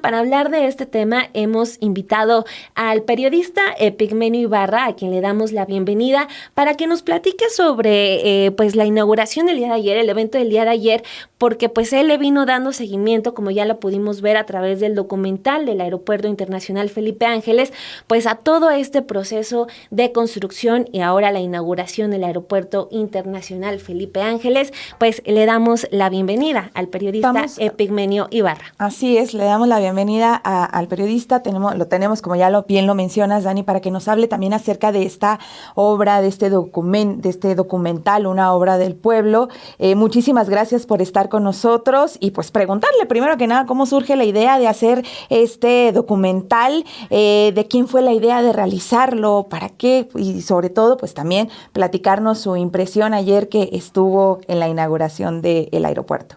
Para hablar de este tema hemos invitado al periodista Epigmenio Ibarra, a quien le damos la bienvenida, para que nos platique sobre pues la inauguración del día de ayer, el evento del día de ayer, porque pues él le vino dando seguimiento, como ya lo pudimos ver a través del documental del Aeropuerto Internacional Felipe Ángeles, pues a todo este proceso de construcción y ahora la inauguración del Aeropuerto Internacional Felipe Ángeles. Pues le damos la bienvenida al periodista Vamos, Epigmenio Ibarra. así es, le damos la bienvenida al periodista, lo tenemos, como ya bien lo mencionas, Dani, para que nos hable también acerca de esta obra, de este documental, una obra del pueblo. Muchísimas gracias por estar con nosotros y pues preguntarle primero que nada cómo surge la idea de hacer este documental, de quién fue la idea de realizarlo, para qué, y sobre todo pues también platicarnos su impresión ayer que estuvo en la inauguración del aeropuerto.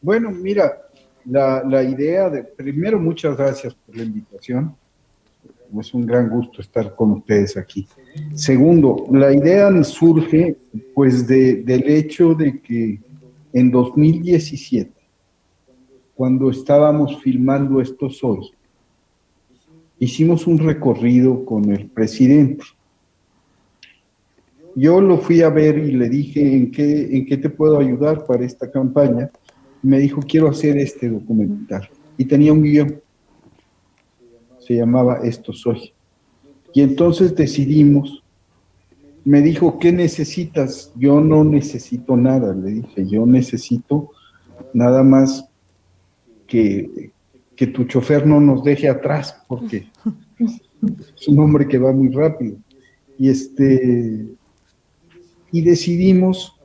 Bueno, mira, la idea de, primero, muchas gracias por la invitación. Es un gran gusto estar con ustedes aquí. Segundo, la idea surge pues del hecho de que en 2017, cuando estábamos filmando Esto Soy, hicimos un recorrido con el presidente. Yo lo fui a ver y le dije, ¿en qué te puedo ayudar para esta campaña? Me dijo, quiero hacer este documental. Y tenía un guión, se llamaba Esto Soy. Y entonces decidimos, me dijo, ¿qué necesitas? Yo no necesito nada, le dije, yo necesito nada más que tu chofer no nos deje atrás, porque es un hombre que va muy rápido. Y, y decidimos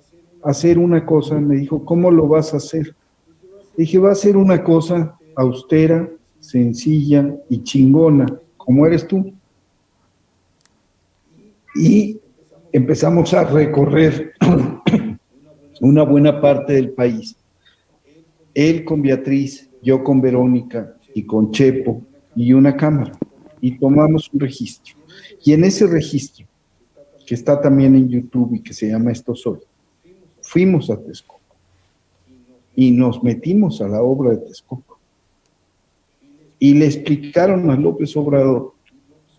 hacer una cosa, me dijo, ¿cómo lo vas a hacer? Dije, va a ser una cosa austera, sencilla y chingona, como eres tú. Y empezamos a recorrer una buena parte del país. Él con Beatriz, yo con Verónica y con Chepo y una cámara. Y tomamos un registro. Y en ese registro, que está también en YouTube y que se llama Esto Soy, fuimos a Texcoco y nos metimos a la obra de Texcoco. Y le explicaron a López Obrador.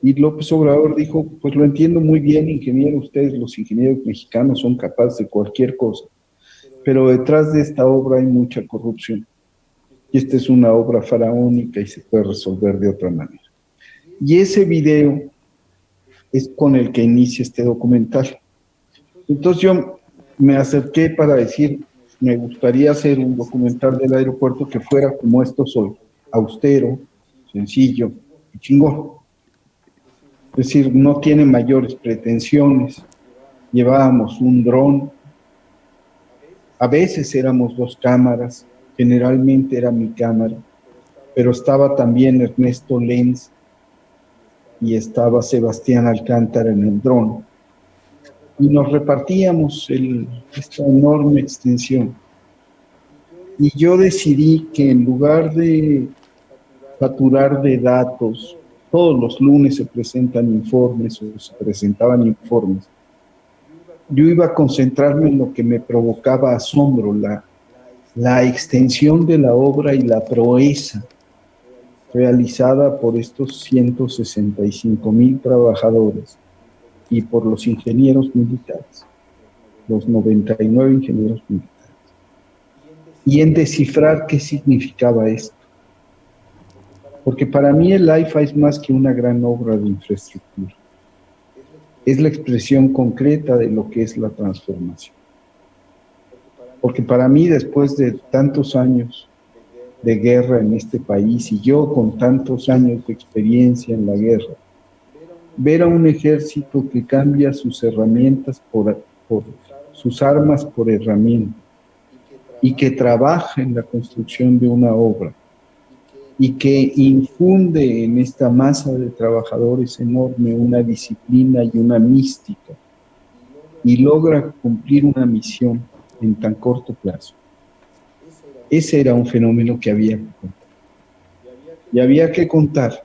Y López Obrador dijo, pues lo entiendo muy bien, ingeniero, ustedes los ingenieros mexicanos son capaces de cualquier cosa, pero detrás de esta obra hay mucha corrupción. Y esta es una obra faraónica y se puede resolver de otra manera. Y ese video es con el que inicia este documental. Entonces yo me acerqué para decir, me gustaría hacer un documental del aeropuerto que fuera como Esto Soy, austero, sencillo y chingón. Es decir, no tiene mayores pretensiones. Llevábamos un dron, a veces éramos dos cámaras, generalmente era mi cámara, pero estaba también Ernesto Lenz y estaba Sebastián Alcántara en el dron. Y nos repartíamos esta enorme extensión. Y yo decidí que en lugar de saturar de datos, todos los lunes se presentan informes o se presentaban informes, yo iba a concentrarme en lo que me provocaba asombro, la extensión de la obra y la proeza realizada por estos 165,000 trabajadores y por los ingenieros militares, los 99 ingenieros militares, y en descifrar qué significaba esto. Porque para mí el AIFA es más que una gran obra de infraestructura. Es la expresión concreta de lo que es la transformación. Porque para mí, después de tantos años de guerra en este país y yo con tantos años de experiencia en la guerra, ver a un ejército que cambia sus herramientas por sus armas por herramientas y que trabaja en la construcción de una obra y que infunde en esta masa de trabajadores enorme una disciplina y una mística y logra cumplir una misión en tan corto plazo. Ese era un fenómeno que había que contar. Y había que contar,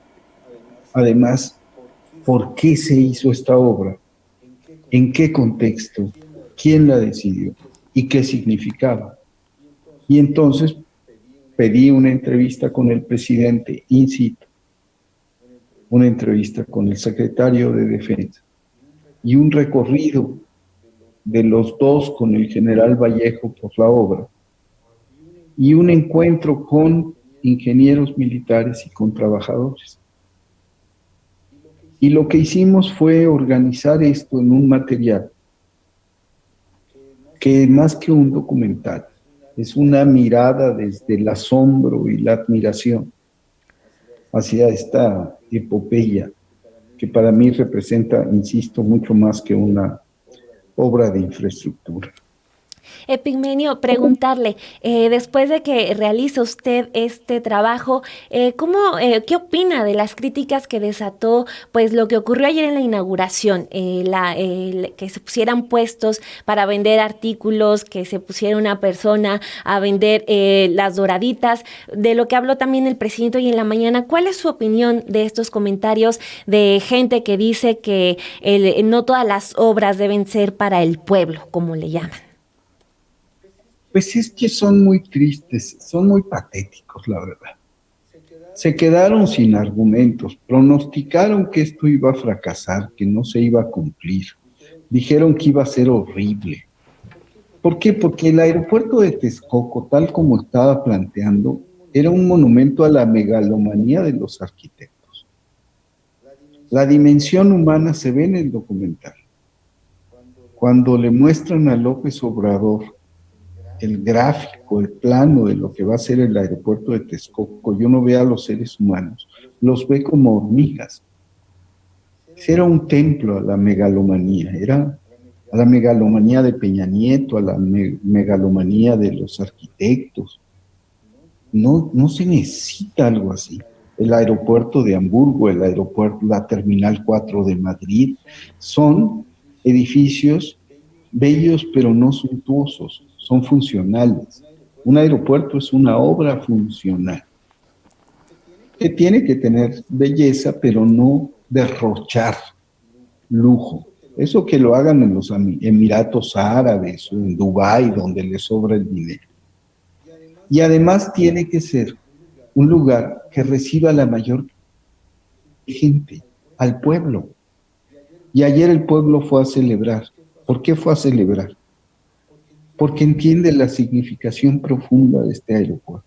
además, por qué se hizo esta obra, en qué contexto, quién la decidió y qué significaba. Y entonces pedí una entrevista con el presidente in situ, una entrevista con el secretario de Defensa y un recorrido de los dos con el general Vallejo por la obra y un encuentro con ingenieros militares y con trabajadores. Y lo que hicimos fue organizar esto en un material que más que un documental, es una mirada desde el asombro y la admiración hacia esta epopeya que para mí representa, insisto, mucho más que una obra de infraestructura. Epigmenio, preguntarle, después de que realiza usted este trabajo, ¿qué opina de las críticas que desató pues lo que ocurrió ayer en la inauguración? Que se pusieran puestos para vender artículos, que se pusiera una persona a vender las doraditas, de lo que habló también el presidente hoy en la mañana. ¿Cuál es su opinión de estos comentarios de gente que dice que no todas las obras deben ser para el pueblo, como le llaman? Pues es que son muy tristes, son muy patéticos, la verdad. Se quedaron sin argumentos, pronosticaron que esto iba a fracasar, que no se iba a cumplir. Dijeron que iba a ser horrible. ¿Por qué? Porque el aeropuerto de Texcoco, tal como estaba planteando, era un monumento a la megalomanía de los arquitectos. La dimensión humana se ve en el documental. Cuando le muestran a López Obrador el gráfico, el plano de lo que va a ser el aeropuerto de Texcoco, yo no veo a los seres humanos, los ve como hormigas. Era un templo a la megalomanía, era a la megalomanía de Peña Nieto, a la megalomanía de los arquitectos. No se necesita algo así. El aeropuerto de Hamburgo, el aeropuerto, la Terminal 4 de Madrid, son edificios bellos pero no suntuosos, son funcionales. Un aeropuerto es una obra funcional que tiene que tener belleza pero no derrochar lujo. Eso que lo hagan en los Emiratos Árabes o en Dubái, donde les sobra el dinero. Y además tiene que ser un lugar que reciba a la mayor gente, al pueblo. Y ayer el pueblo fue a celebrar. ¿Por qué fue a celebrar? Porque entiende la significación profunda de este aeropuerto.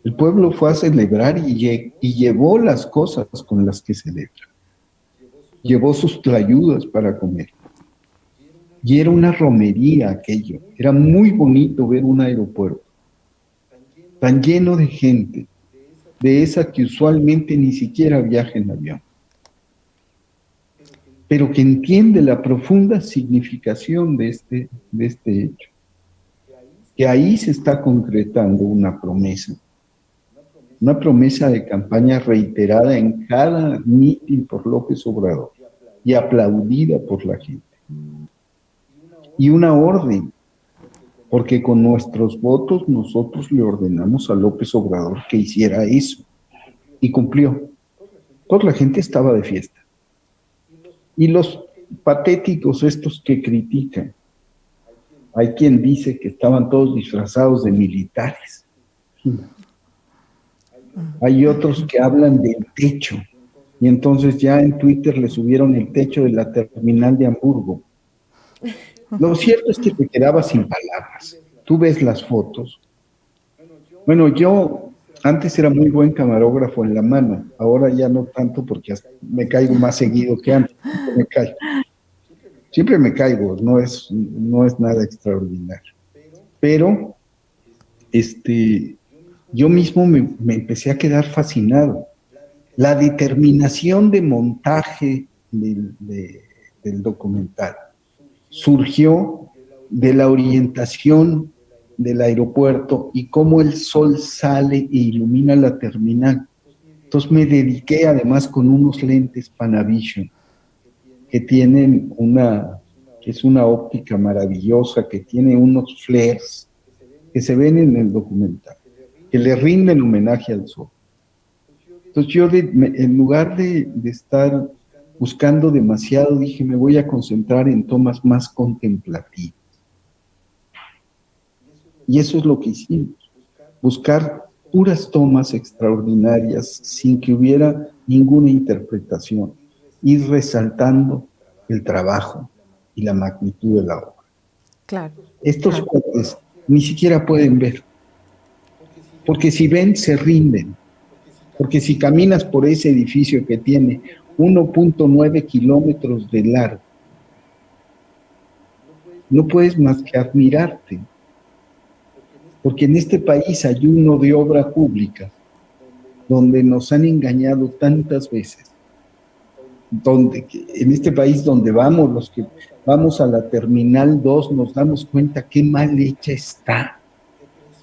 El pueblo fue a celebrar y llevó las cosas con las que celebra. Llevó sus tlayudas para comer. Y era una romería aquello. Era muy bonito ver un aeropuerto tan lleno de gente, de esa que usualmente ni siquiera viaja en avión, pero que entiende la profunda significación de este hecho. Que ahí se está concretando una promesa de campaña reiterada en cada mitin por López Obrador y aplaudida por la gente. Y una orden, porque con nuestros votos nosotros le ordenamos a López Obrador que hiciera eso, y cumplió. Toda la gente estaba de fiesta. Y los patéticos estos que critican, hay quien dice que estaban todos disfrazados de militares. Hay otros que hablan del techo, y entonces ya en Twitter le subieron el techo de la terminal de Hamburgo. Lo cierto es que te quedabas sin palabras. Tú ves las fotos. Bueno, yo antes era muy buen camarógrafo en la mano, ahora ya no tanto porque me caigo más seguido que antes. Siempre me caigo, no es nada extraordinario. Pero yo mismo me empecé a quedar fascinado. La determinación de montaje del documental surgió de la orientación del aeropuerto y cómo el sol sale e ilumina la terminal. Entonces me dediqué además con unos lentes Panavision que tienen que es una óptica maravillosa, que tiene unos flares que se ven en el documental, que le rinden homenaje al sol. Entonces yo en lugar de estar buscando demasiado, dije, me voy a concentrar en tomas más contemplativas. Y eso es lo que hicimos, buscar puras tomas extraordinarias sin que hubiera ninguna interpretación, ir resaltando el trabajo y la magnitud de la obra. Claro. Estos cuates ni siquiera pueden ver, porque si ven se rinden, porque si caminas por ese edificio que tiene 1.9 kilómetros de largo, no puedes más que admirarte, porque en este país hay uno de obra pública donde nos han engañado tantas veces, donde en este país donde vamos, los que vamos a la Terminal 2, nos damos cuenta qué mal hecha está,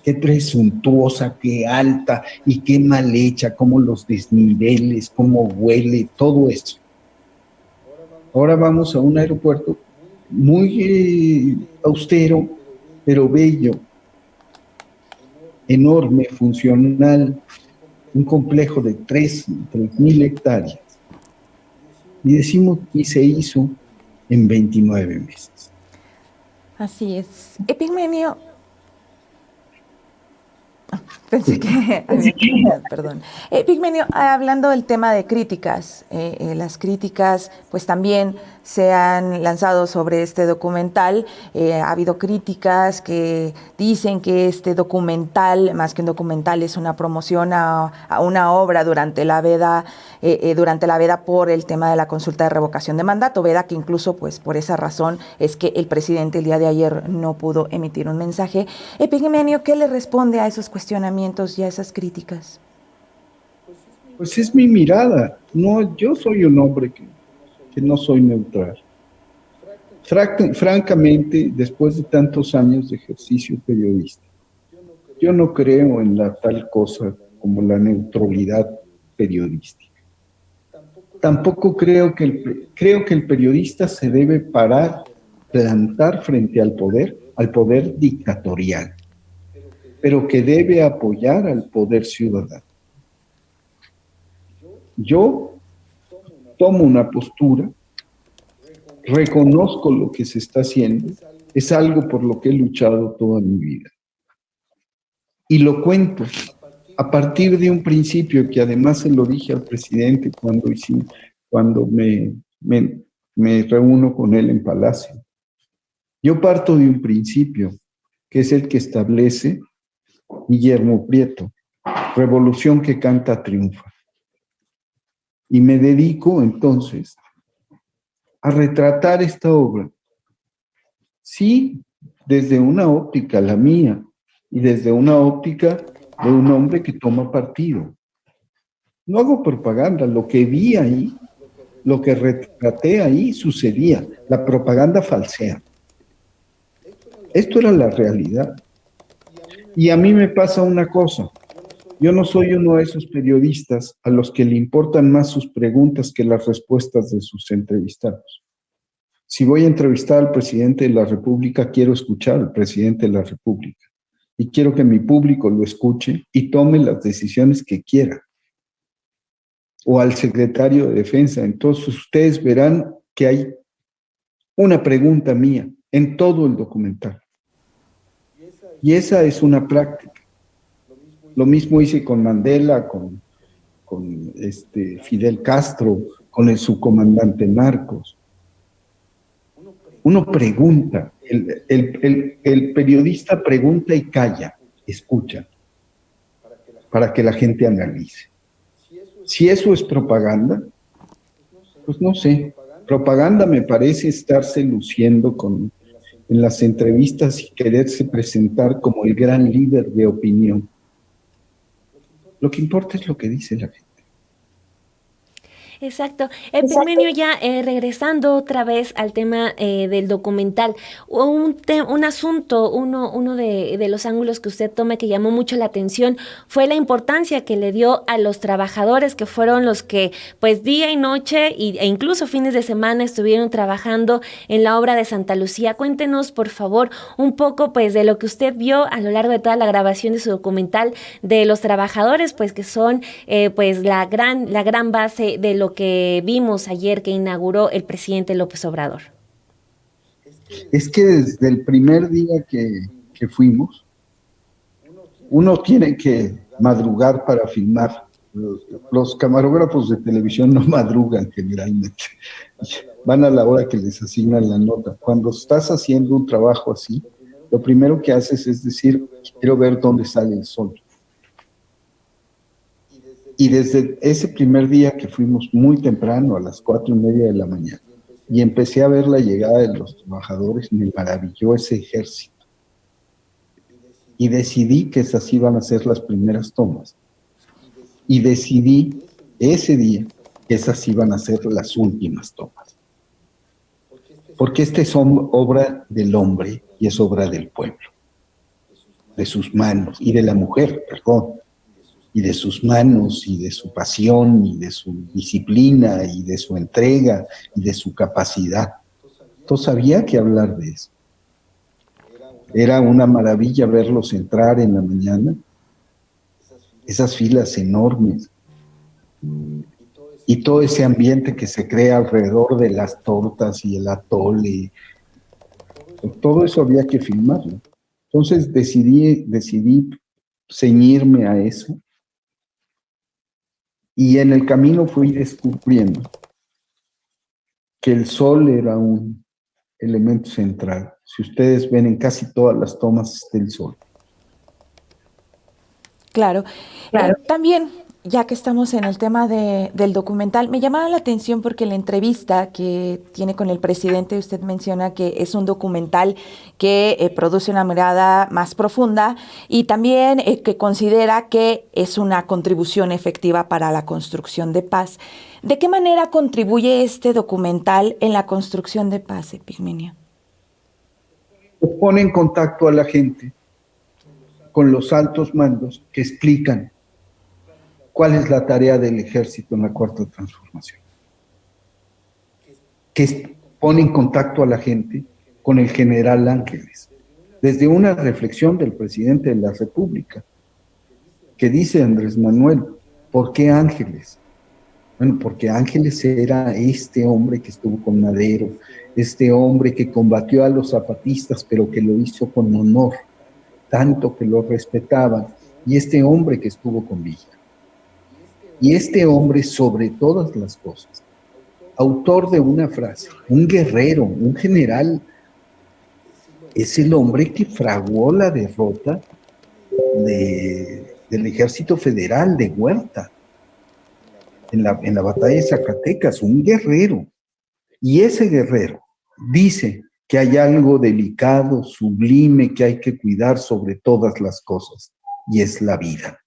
qué presuntuosa, qué alta y qué mal hecha, cómo los desniveles, cómo huele, todo eso. Ahora vamos a un aeropuerto muy austero, pero bello, enorme, funcional, un complejo de 3.000 hectáreas. Y decimos que se hizo en 29 meses. Así es. Epigmenio, pensé que... Perdón. Epigmenio, hablando del tema de críticas, las críticas pues también se han lanzado sobre este documental. Ha habido críticas que dicen que este documental, más que un documental, es una promoción a una obra durante la veda por el tema de la consulta de revocación de mandato, veda que incluso pues por esa razón es que el presidente el día de ayer no pudo emitir un mensaje. Epigmenio, ¿qué le responde a esos cuestionamientos y a esas críticas? Pues es mi mirada. No, yo soy un hombre que no soy neutral. Francamente, después de tantos años de ejercicio periodístico, yo no creo en la tal cosa como la neutralidad periodística. Tampoco creo que el periodista se debe plantar frente al poder dictatorial, pero que debe apoyar al poder ciudadano. Yo tomo una postura, reconozco lo que se está haciendo, es algo por lo que he luchado toda mi vida. Y lo cuento a partir de un principio que además se lo dije al presidente cuando me reúno con él en Palacio. Yo parto de un principio, que es el que establece Guillermo Prieto: revolución que canta triunfa. Y me dedico entonces a retratar esta obra, sí, desde una óptica, la mía, y desde una óptica de un hombre que toma partido. No hago propaganda, lo que vi ahí, lo que retraté ahí sucedía, la propaganda falsea. Esto era la realidad. Y a mí me pasa una cosa: yo no soy uno de esos periodistas a los que le importan más sus preguntas que las respuestas de sus entrevistados. Si voy a entrevistar al presidente de la República, quiero escuchar al presidente de la República. Y quiero que mi público lo escuche y tome las decisiones que quiera. O al secretario de Defensa. Entonces ustedes verán que hay una pregunta mía en todo el documental. Y esa es una práctica. Lo mismo hice con Mandela, con Fidel Castro, con el subcomandante Marcos. Uno pregunta, el periodista pregunta y calla, escucha, para que la gente analice. Si eso es propaganda, pues no sé. Propaganda me parece estarse luciendo en las entrevistas y quererse presentar como el gran líder de opinión. Lo que importa es lo que dice la gente. Exacto. Epigmenio, ya regresando otra vez al tema del documental, un asunto, uno de los ángulos que usted toma que llamó mucho la atención fue la importancia que le dio a los trabajadores, que fueron los que pues día y noche e incluso fines de semana estuvieron trabajando en la obra de Santa Lucía. Cuéntenos, por favor, un poco pues de lo que usted vio a lo largo de toda la grabación de su documental, de los trabajadores, pues que son pues la gran base de lo que vimos ayer que inauguró el presidente López Obrador. Es que desde el primer día que fuimos, uno tiene que madrugar para filmar. Los camarógrafos de televisión no madrugan generalmente, van a la hora que les asignan la nota. Cuando estás haciendo un trabajo así, lo primero que haces es decir, quiero ver dónde sale el sol. Y desde ese primer día que fuimos muy temprano, a las 4:30 de la mañana, y empecé a ver la llegada de los trabajadores, me maravilló ese ejército. Y decidí que esas iban a ser las primeras tomas. Y decidí ese día que esas iban a ser las últimas tomas. Porque esta es obra del hombre y es obra del pueblo, de sus manos, y de la mujer, perdón, y de sus manos, y de su pasión, y de su disciplina, y de su entrega, y de su capacidad. Entonces había que hablar de eso. Era una maravilla verlos entrar en la mañana, esas filas enormes, y todo ese ambiente que se crea alrededor de las tortas y el atole. Todo eso había que filmarlo. Entonces decidí ceñirme a eso, y en el camino fui descubriendo que el sol era un elemento central. Si ustedes ven, en casi todas las tomas está el sol. Claro. También, ya que estamos en el tema del documental, me llamaba la atención porque la entrevista que tiene con el presidente, usted menciona que es un documental que produce una mirada más profunda y también que considera que es una contribución efectiva para la construcción de paz. ¿De qué manera contribuye este documental en la construcción de paz, Epigmenio? Pone en contacto a la gente con los altos mandos que explican cuál es la tarea del ejército en la Cuarta Transformación. Que pone en contacto a la gente con el general Ángeles, desde una reflexión del presidente de la República, que dice Andrés Manuel, ¿por qué Ángeles? Bueno, porque Ángeles era este hombre que estuvo con Madero, este hombre que combatió a los zapatistas, pero que lo hizo con honor, tanto que lo respetaban, y este hombre que estuvo con Villa. Y este hombre, sobre todas las cosas, autor de una frase, un guerrero, un general, es el hombre que fraguó la derrota del Ejército Federal de Huerta en la batalla de Zacatecas, un guerrero. Y ese guerrero dice que hay algo delicado, sublime, que hay que cuidar sobre todas las cosas, y es la vida.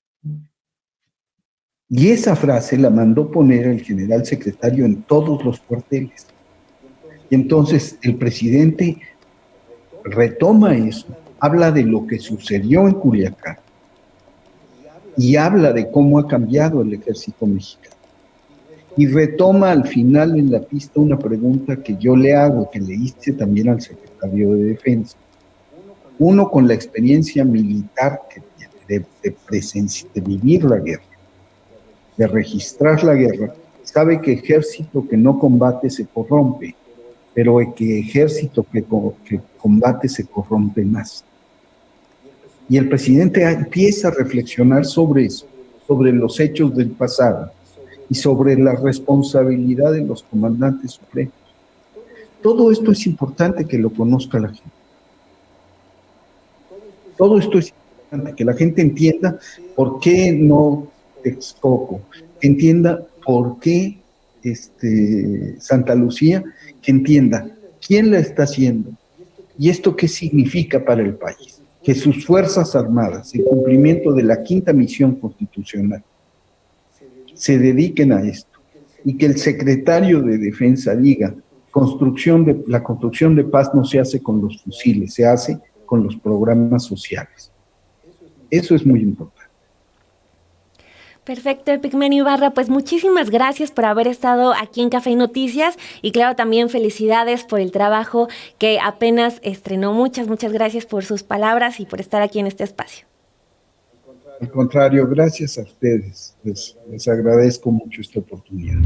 Y esa frase la mandó poner el general secretario en todos los cuarteles. Y entonces el presidente retoma eso, habla de lo que sucedió en Culiacán y habla de cómo ha cambiado el ejército mexicano. Y retoma al final en la pista una pregunta que yo le hago, que le hice también al secretario de Defensa. Uno con la experiencia militar que tiene de vivir la guerra, de registrar la guerra, sabe que ejército que no combate se corrompe, pero que ejército que combate se corrompe más. Y el presidente empieza a reflexionar sobre eso, sobre los hechos del pasado y sobre la responsabilidad de los comandantes supremos. Todo esto es importante que lo conozca la gente. Todo esto es importante, que la gente entienda por qué no Texcoco, que entienda por qué Santa Lucía, que entienda quién la está haciendo y esto qué significa para el país. Que sus Fuerzas Armadas, en cumplimiento de la 5ª misión constitucional, se dediquen a esto y que el secretario de Defensa diga, la construcción de paz no se hace con los fusiles, se hace con los programas sociales. Eso es muy importante. Perfecto, Epigmenio Ibarra, pues muchísimas gracias por haber estado aquí en Café y Noticias y claro, también felicidades por el trabajo que apenas estrenó. Muchas gracias por sus palabras y por estar aquí en este espacio. Al contrario, gracias a ustedes. Les agradezco mucho esta oportunidad.